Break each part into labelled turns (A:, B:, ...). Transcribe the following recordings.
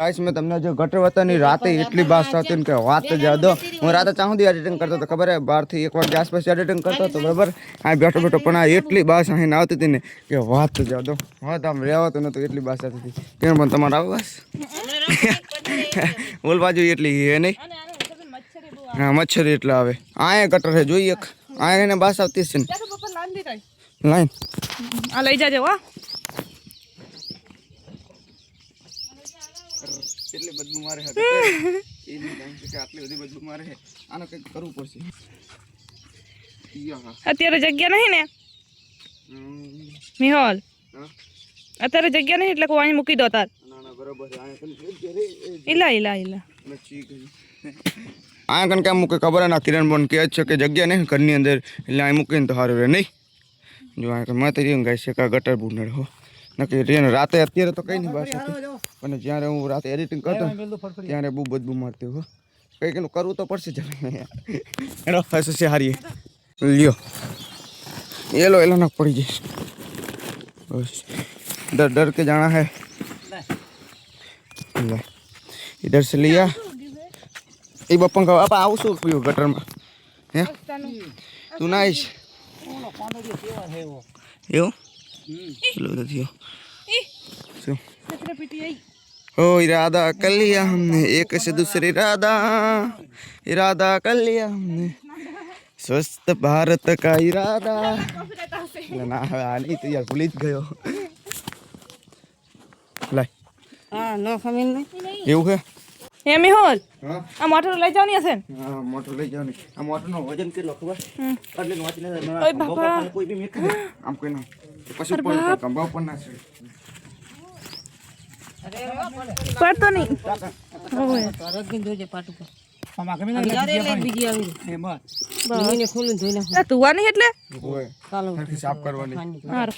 A: guys मैं તમને જો ગટર વતાની રાતે એટલી બાસ આવતી ને કે વાત જ દો હું રાતે ચાહું દી એડિટિંગ કરતો તો ખબર હે 12 થી 1 વાગે આસપાસ એડિટિંગ કરતો તો બરાબર આ બેઠો બેઠો પણ આ એટલી બાસ અહીં આવતી હતી ને કે વાત જ દો હા તમ રહેવાતો નતો એટલી બાસ આવતી હતી કેમ પણ તમાર આવ બસ ઓલ બાજુ એટલી હે નહીં હા મચ્છર એટલા આવે આય ગટર હે જોઈ એક આય ને બાસ આવતી છે ને લાઈન
B: આ લઈ જાજે હો
A: કેટલી બદબુ મારે હે એની ટાઈમ કે આટલી બધી બદબુ મારે હે આનો કંઈક કરવું પડશે
B: અત્યારે જગ્યા નહીં ને મિહોલ અત્યારે જગ્યા નહીં એટલે કોઈ મૂકી દો તાર
A: ના ના બરોબર છે
B: ઇલા
A: આ કન કેમ મૂકે ખબર ના કિરણ બોન કે છે કે જગ્યા નહીં ઘરની અંદર એટલે આ મૂકીને તો સારું રહે નહીં જો આ માતે રીંગ ગાય છે કા ગટર બુનડ હો નકી રેન રાતે અત્યારે તો કઈ નહીં બાસ પણ જ્યારે હું રાતે એડિટિંગ કરતો ત્યારે બહુ બદબુ મારતી હો કઈ કઈનું કરવું તો પડશે જ એનો ફસ છે હારી લ્યો એલો ના પડી જાય બસ डर डर के जाना है इधर से लिया ये बप्पा का आप आओ सो पियो गटर में है तू नाइस यो चलो तो थियो सो ओ इरादा कर लिया हमने एक से दूसरे इरादा कर लिया हमने स्वस्थ भारत का इरादा ना नहीं तो यार पुलिस गयो લાય
B: હા નો ખમીન
A: એવું છે
B: હે મિહોલ
A: હા
B: આ મોટર લઈ જાવ ની હશે
A: હા મોટર લઈ જાવ ની આ મોટર નો વજન કેટલો ખબર એટલે વાંચી લે
B: ઓય બાપા
A: કોઈ બી મેક દે આમ કોઈ ના પછી પર કંબાવ પર ના છે
B: પડતો નહીં ઓય
C: રગીન જોજે પાટુ પર
A: આમાં
C: કેમ ના બીજી આવી હે બસ એને ખોલીને ધોઈ નાખ
B: આ તુવાની એટલે
A: ઓય
C: ચાલો
A: સાફ કરવાની
B: હાર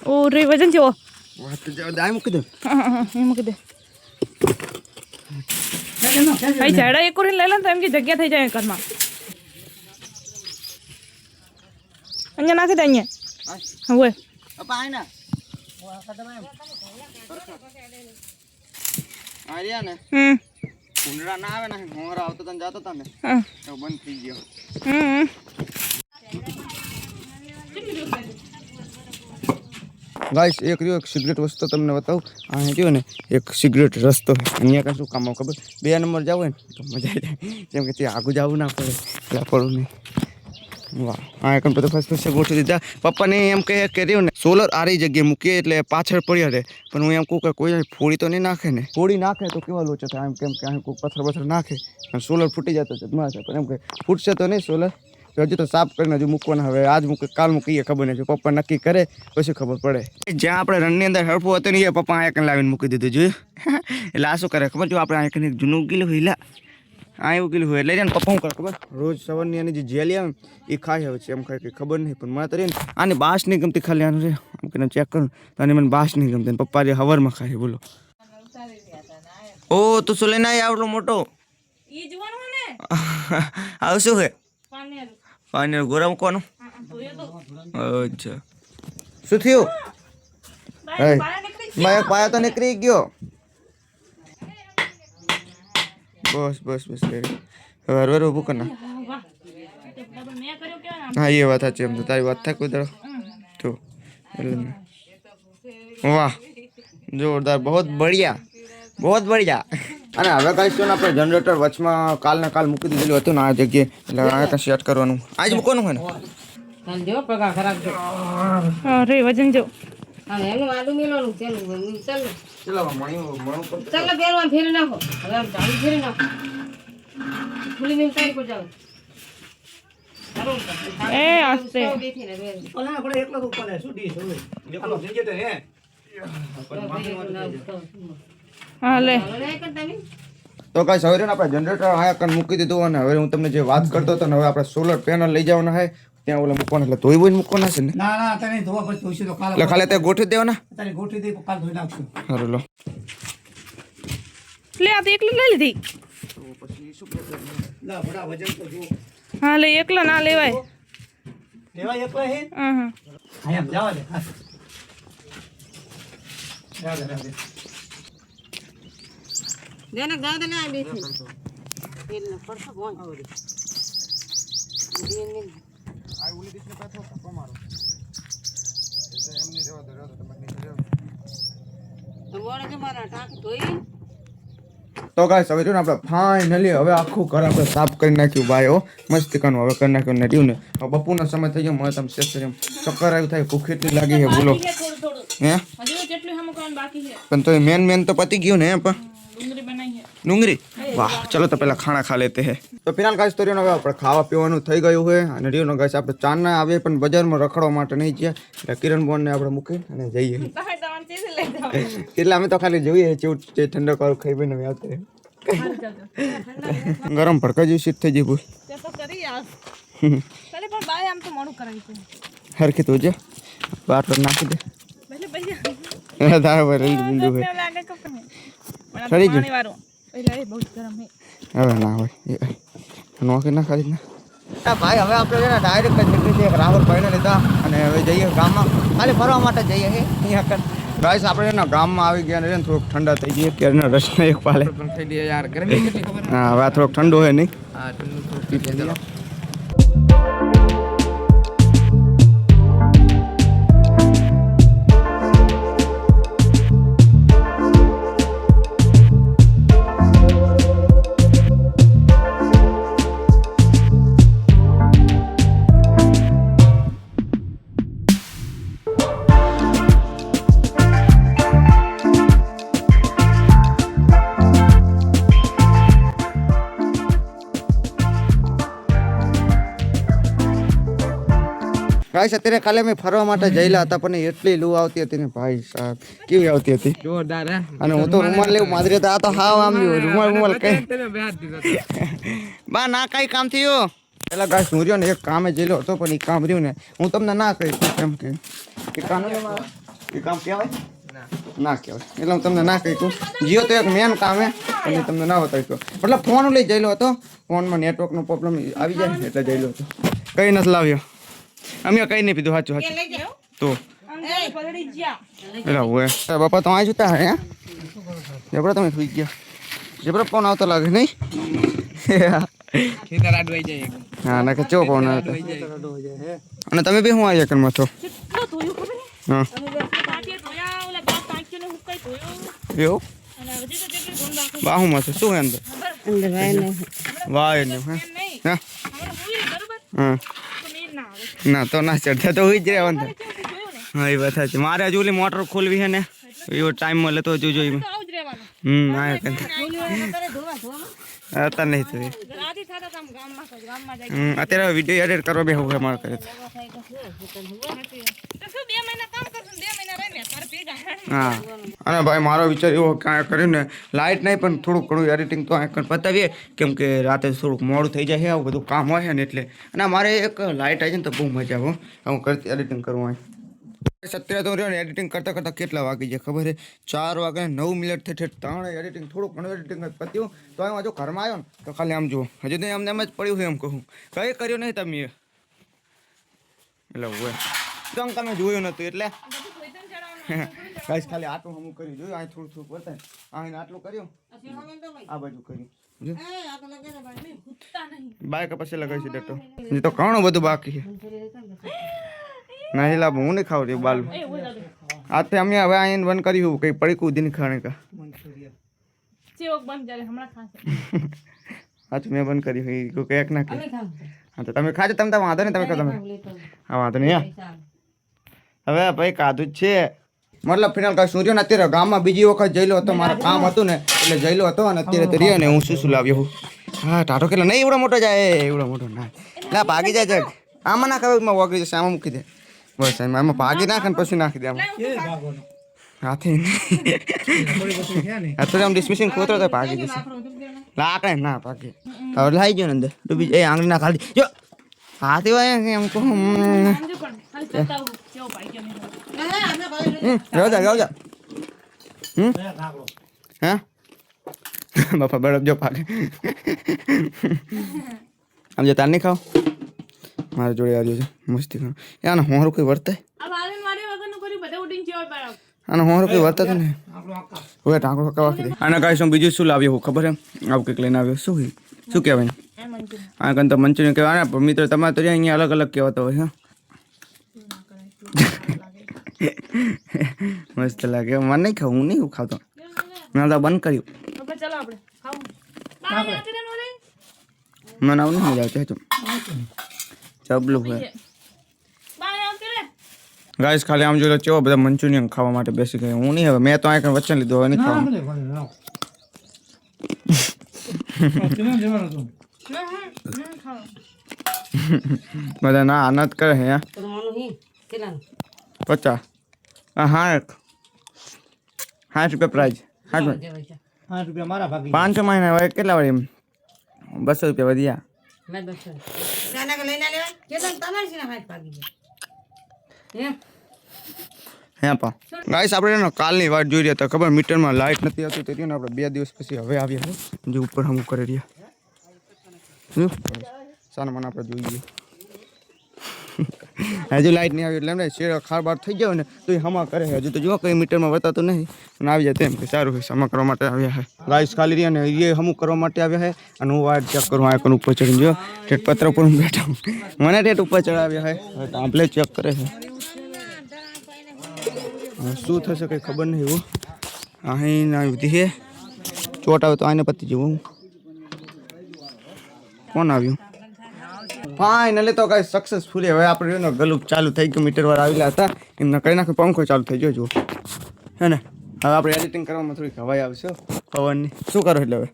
B: ઓ રે વજન જો
A: વાત જાવ દાઈ મૂકી દે
B: એ મૂકી દે ભાઈ ઝાડા એક કરીને લઈ લે તો એમ કે જગ્યા થઈ જાય ઘરમાં અહીંયા નાખી દે અહીંયા હવે
A: અપા આય ના આર્યા ને ઉંડરા ના આવે ને મોરા આવતો તને જાતો તમે તો બંધ થઈ ગયો गाइस एक सिगरेट वस्तु તમને બતાવું આ જો ને એક સિગરેટ રસ્તો અહીંયા કા શું કામ ખબર 2 નંબર જાવ ને તો મજા આવી જાય જેમ કે ત્યાં આગુ જાવું ના પડે એટલે પડું નહીં વાહ આ એકમ તો ફર્સ્ટ ગોઠવી દીધા પપ્પાને એમ કહે કે રહ્યો ને સોલર આરી જગ્યાએ મૂકીએ એટલે પાછળ પડ્યા રહે પણ હું એમ કહું કે કોઈ ફોડી તો નહીં નાખે ને ફોડી નાખે તો કેવા લોચો થાય એમ કેમ કે અહીં કોઈ પથ્થર નાખે અને સોલર ફૂટી જતો છે પણ એમ કે ફૂટશે તો નહીં સોલર હજુ તો સાફ કરીને હજુ મૂકવાના હવે આજ મૂકે કાલ મૂકીએ ખબર નહીં પપ્પા નક્કી કરે પછી ખબર પડે જ્યાં આપણે રનની અંદર હડફું હતું ને એ પપ્પા આ એકને લાવીને મૂકી દીધું જોયું એટલે આ શું કરે ખબર જો આપણે આ એકને જૂનું ઉગેલું હોય લા આ ઉગેલું હોય એટલે ને પપ્પા શું કરે ખબર રોજ સવારની એની જે જેલી આવે એ ખાય હવે છે એમ ખાય કે ખબર નહીં પણ મને તો ને આની બાસ નહીં ગમતી ખાલી આનું છે આમ કે ચેક કરું તો આની મને બાસ નહીં ગમતી પપ્પા જે હવરમાં ખાય બોલો ઓ તું શું લઈને આવી આવડો મોટો આવ શું હે પાણી ગોરા મૂકવાનું અચ્છા શું થયું મારા પાયા તો નીકળી ગયો બસ હવે હરવાર ઊભું કર ના હા એ વાત સાચી એમ તો તારી વાત થાય કોઈ દાડો તો વાહ જોરદાર બહુ બઢિયા અને હવે કઈ શું આપણે જનરેટર વચમાં કાલ મૂકી દીધેલું હતું ને આ જગ્યાએ એટલે આ કંઈ સેટ કરવાનું આજ મૂકવાનું હોય ને
C: ચાલ જો પગા ખરાબ જો
B: અરે વજન જો
C: હા એનું આડું મેલવાનું ચાલ ચાલ
A: ચલો મણું
C: ચાલ બેરવા ફેરી નાખો હવે ચાલુ ફેરી નાખો ફૂલી મિલ તારી પર જાવ
B: એ આસ્તે
D: ઓલા આપણે એકલો તો ઉપર સુડી છે એકલો જઈએ તો હે
B: હા લે
A: તો કઈ સવારે આપણે જનરેટર આ કન મૂકી દીધું અને હવે હું તમને જે વાત કરતો હતો ને હવે આપણે સોલર પેનલ લઈ જવાના છે ત્યાં ઓલા મૂકવાના એટલે ધોઈ બોઈ મૂકવાના છે ને
D: ના તને ધોવા પછી ધોઈશું તો કાલ
A: એટલે ખાલી તે ગોઠવી દેવાના
D: તારી ગોઠવી દે કાલ ધોઈ નાખશું
A: સારું લો
B: લે આ તો એકલી લઈ લીધી
A: પછી શું
D: લા બડા વજન તો જો
B: હા લે એકલો ના લેવાય
D: લેવા એકલા હે
B: હા
D: આયા જવા દે
C: જેને ગાદ ને આ બેઠી તેલ ન પડતો કોણ
A: આ ઓલી દિશને પાછો કાપો મારો એમની રેવા દો તમારે
C: તમારે જે મારા ટાંક ધોઈ
A: તો ગાઈસ હવે જો ને આપણે ફાઇનલી હવે આખું ઘર આપણે સાફ કરી નાખ્યું ભાઈ હો મસ્ત કરવાનું હવે કરી નાખ્યું ને રહ્યું ને હવે બપોરનો સમય થઈ ગયો મને તમે સેસ એમ ચક્કર આવ્યું થાય ભૂખ એટલી લાગી છે બોલો હે પણ તો મેન તો પતી ગયું ને પણ ડુંગળી વાહ ચલો તો પેલા ખાણા ખા લેતે હે તો ફિલહાલ ગાઈસ તો રહ્યો હવે આપણે ખાવા પીવાનું થઈ ગયું છે અને રહ્યો ગાઈસ આપણે ચાના આવે પણ બજારમાં રખડવા માટે નહીં ગયા એટલે કિરણ બોન ને આપણે મૂકી અને જઈએ એટલે અમે તો ખાલી જોઈએ ચેવું ઠંડો કરું ખાઈ પીને અમે આવતા ગરમ ભડકા જેવી સીટ થઈ જઈ બોલ હરખી તું છે બાર પર નાખી દે તારા પર બિંદુ હવે ના હોય નોકરી ના ખાલી ના ભાઈ હવે આપણે છે ને ડાયરેક્ટ જ નીકળી જઈએ રાહુલ ભાઈને લીધા અને હવે જઈએ ગામમાં ખાલી ફરવા માટે જઈએ અહીંયા કર ગાઈસ આપણે એના ગામમાં આવી ગયા ને થોડુંક ઠંડા થઈ ગઈ કેરીનો રસ એક પાલે હા હવે થોડોક ઠંડુ હોય નહીં ગાઈસ અત્યારે કાલે મેં ફરવા માટે જઈલા હતા પણ એટલી લૂ આવતી હતી ને ભાઈ સાહેબ કેવી આવતી હતી જોરદાર અને હું તો રૂમાલ લેવું માદરી હતા આ તો હાવ આમ રૂમાલ કઈ બા ના કઈ કામ થયું પેલા ગાઈસ હું રહ્યો ને એક કામે જઈલો હતો પણ એ કામ રહ્યું ને હું તમને ના કહી એમ કે કામ કહેવાય ના કહેવાય એટલે હું તમને ના કહી કહું જીઓ તો એક મેન કામ હે અને તમને ના બતાવી કહું મતલબ ફોન લઈ જઈલો હતો ફોનમાં નેટવર્કનો પ્રોબ્લેમ આવી જાય ને એટલે જઈલો હતો કઈ નથી લાવ્યો અમે કઈ નહીં પીધું સાચું તો એટલે હોય બાપા તો આ જતા હે જબરા તમે સુઈ ગયા જબરા ફોન આવતો લાગે નહીં હા ના કે ચો ફોન આવતો અને તમે બી હું આવ્યા કરમાં છો હા એવું બાહુમાં છે શું અંદર વાય ને હા હા ના તો ના ચડતા તો હોય જ રહેવાનું હા એ વાત છે મારે હજુ ઓલી મોટર ખોલવી છે ને એવો ટાઈમ મળે તો હજુ જોઈ અત્યારે નહીં થયું અત્યારે વિડીયો એડિટ કરવા બે હું મારે કરે હા અને ભાઈ મારો વિચાર એવો કાંઈ કર્યું ને લાઇટ નહીં પણ થોડુંક ઘણું એડિટિંગ તો અહીં પતાવીએ કેમ કે રાતે થોડુંક મોડું થઈ જાય છે આવું બધું કામ હોય ને એટલે અને મારે એક લાઇટ આવી છે ને તો બહુ મજા આવે હું કરતી એડિટિંગ કરવું હોય અત્યારે તો રહ્યો ને એડિટિંગ કરતાં કરતાં કેટલા વાગી જાય ખબર છે 4 વાગે 9 મિનિટ થઈ ત્રણ એડિટિંગ થોડુંક ઘણું એડિટિંગ પત્યું તો એમાં જો ઘરમાં આવ્યો ને તો ખાલી આમ જુઓ હજુ તો અમને એમ જ પડ્યું હોય એમ કહું કંઈ કર્યું નહીં તમે એટલે હોય તો તમે જોયું નહોતું એટલે ખાલી આટલું હમું કર્યું જોયું અહીં થોડું થોડું બતાય અહીં આટલું કર્યું આ બાજુ કર્યું બાઈક પછી લગાવી છે ડેટો હજી તો ઘણું બધું બાકી છે નહીં લાભ હું નહીં ખાવ રહ્યું બાલ આથી અમે હવે અહીં બંધ કર્યું કઈ પડી કૂદી નહીં ખાણે કા હા મેં બંધ કર્યું કે એક ના કે હા તો તમે ખાજો તમે વાંધો નહીં તમે કહો તમે હા વાંધો નહીં હવે ભાઈ કાધું જ છે મતલબ ફિનાલ કાંઈ સૂર્યો ને અત્યારે ગામમાં બીજી વખત જઈલો હતો મારે કામ હતું ને એટલે જઈલો હતો અને અત્યારે તો રહ્યો ને હું શું લાવ્યો હા ટાટો કેટલો નહીં એવડો મોટો જાય એવડો મોટો ના ના ભાગી જાય છે આમાં ના ખબર વગડી જશે આમાં મૂકી દે બસ એમાં ભાગી નાખે ને પછી નાખી દે આમાં હાથી અત્યારે આમ ડિસ્મિસિંગ ખોતરો તો ભાગી જશે લાકડે ના ભાગી હવે લાવી ગયો ને અંદર ડૂબી એ આંગળી ના ખાલી જો હાથી હોય એમ કહું જાઓ હા બાપા બરફ જો પાકે આમ જો તાર નહીં ખાઓ મારા જોડે આવ્યો છે મસ્તી કરો યાર હોરું કોઈ વર્તાય અને હું કઈ વાત ને
D: આપણો આકાશ
A: હવે ટાંકો હકાવા કરી અને ગાઈસ હું બીજું શું લાવ્યો હું ખબર છે આવું કંઈક લઈને આવ્યો શું શું કહેવાય આ કંઈ તો મંચુરિયન કહેવાય ને મિત્રો તમારે તો અહીંયા અલગ અલગ કહેવાતો હોય હા મસ્ત લાગે મને નહીં ખાવું હું નહીં ખાતો મેં તો બંધ કર્યું
B: ચાલો આપણે
A: મને આવું નહીં મજા આવશે તું ચબલું હોય ગાઈસ ખાલી આમ જોઈ લો કેવો બધા મંચુરિયન ખાવા માટે બેસી ગયા હું નહીં હવે મેં તો આ વચન લીધું હવે નહીં ખાવાનું બધા ના આનંદ કરે હે
C: તમારું હી કેટલાનું
A: 50 હા 60 રૂપિયા પ્રાઇઝ 60
D: ₹8 મારા ભાગી
A: 500 મહિના હવે કેટલા વળી 200 રૂપિયા વધ્યા
C: મેં બસ જાના કે લઈને લેવા કેટલા તમારી સીના હાથ ભાગી ગયા
A: હે પા ગાઈસ આપણે એનો કાલની વાત જોઈ રહ્યા હતા ખબર મીટરમાં લાઇટ નથી આવતી તો ને આપણે 2 દિવસ પછી હવે આવ્યા છે જે ઉપર હમું કરી રહ્યા સાના મને આપણે જોઈએ હજુ લાઇટ નહીં આવી એટલે એમને શેર ખારબાર થઈ ગયો ને તો એ હમા કરે હજુ તો જો કઈ મીટરમાં બતાતું નહીં અને આવી જાય તેમ કે સારું હોય હમા કરવા માટે આવ્યા છે ગાઈસ ખાલી રહ્યા ને એ હમું કરવા માટે આવ્યા છે અને હું વાટ ચેક કરું આ ઉપર ચડીને જો ઠેઠ પત્ર પર બેઠા મને ઠેઠ ઉપર ચડાવ્યા છે આંપલે ચેક કરે છે શું થશે કંઈ ખબર નહીં એવું અહીં આવી બધી છે ચોટ આવે તો આને પતી જવું કોણ આવ્યું ફાઇનલી તો કઈ સક્સેસફુલી હવે આપણે એનો ગલુપ ચાલુ થઈ ગયું મીટર વાર આવેલા હતા એમને કઈ નાખે પંખો ચાલુ થઈ ગયો જુઓ હે ને હવે આપણે એડિટિંગ કરવામાં થોડીક હવાઈ આવશે પવનની શું કરો એટલે હવે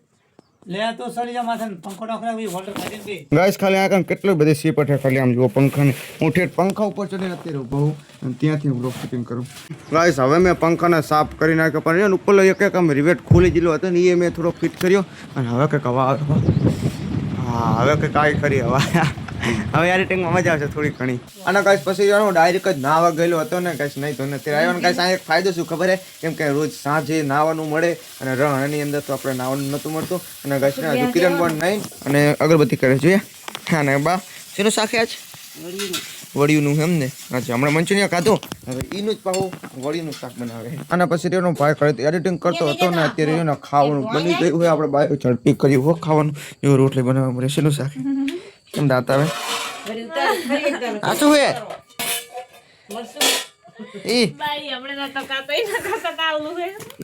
D: લે તો સળિયા માથે પંખો નાખરા ભાઈ વોલ્ટર કાઢીને બે
A: ગાઈસ ખાલી આ કામ કેટલી બધી સીપ છે ખાલી આમ જુઓ પંખાને હું ઠેઠ પંખા ઉપર ચડીને અત્યારે ઊભો હું અને ત્યાંથી હું બ્લોક શૂટિંગ કરું ગાઈસ હવે મેં પંખાને સાફ કરી નાખ્યો પણ ઉપરનો એક આમ રિવેટ ખુલી ગયેલો હતો ને એ મેં થોડો ફિટ કર્યો અને હવે કંઈક હવા આવે હા હવે કંઈક કાંઈ કરી હવા હવે એડિટિંગમાં મજા આવશે થોડી ઘણી અને કાંઈ પછી હું ડાયરેક્ટ જ નાહવા ગયેલો હતો ને કાંઈ નહીં તો નથી આવ્યો ને કાંઈ એક ફાયદો શું ખબર હે કેમ કે રોજ સાંજે નાહવાનું મળે અને રણની અંદર તો આપણે નાહવાનું નહોતું મળતું અને ગાઈસને હજુ કિરણ બોન નહીં અને અગરબત્તી કરે જોઈએ હા ને બા શેનું શાક આજ વડિયુંનું એમ ને અચ્છા હમણાં મંચુરિયન ખાધું હવે એનું જ પાછું વડિયુંનું શાક બનાવે અને પછી તેનો ભાઈ કરે એડિટિંગ કરતો હતો ને અત્યારે એને ખાવાનું બની ગયું હોય આપણે બાય ઝડપી કર્યું હોય ખાવાનું એવું રોટલી બનાવવા મળે શેનું શાક કેમ દાંત આવે આ શું હે ઈ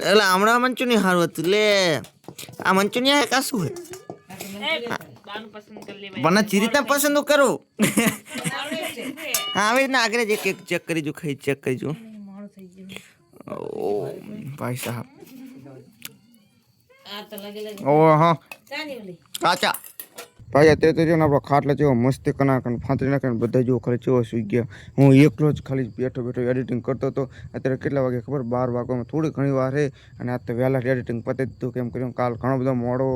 A: એટલે હમણાં મંચુરિયન સારું હતું લે આ મંચુરિયન કા શું હે મને ચીરીતા પસંદ કરું હા હવે ના આગળ એક ચેક કરી જો ખાઈ ચેક કરી જો ઓ ભાઈ સાહેબ ઓ હા કાચા ભાઈ અત્યારે તો જો ને આપણો ખાટલા જેવો મસ્તી કનાકન ફાંતરી નાખીને બધા જેવો ખાલી જેવો સુઈ ગયા હું એકલો જ ખાલી બેઠો એડિટિંગ કરતો હતો અત્યારે કેટલા વાગે ખબર 12 વાગવામાં થોડી ઘણી વાર છે અને આજ તો વહેલા એડિટિંગ પતી દીધું કેમ કર્યું કાલ ઘણો બધો મોડો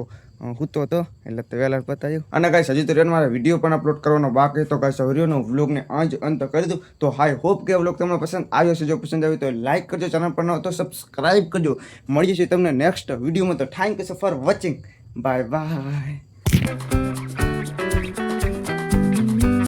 A: સૂતો હતો એટલે તો વહેલા પતાવ્યું અને ગાઈસ હજી તો મારે વિડીયો પણ અપલોડ કરવાનો બાકી તો ગાઈસ વિડીયોનો વ્લોગને અંત કરી દઉં તો હાઈ હોપ કે વ્લોગ તમને પસંદ આવ્યો છે જો પસંદ આવ્યો તો લાઈક કરજો ચેનલ પર ન હોય તો સબસ્ક્રાઈબ કરજો મળીએ છીએ તમને નેક્સ્ટ વિડીયોમાં તો thank you for watching bye bye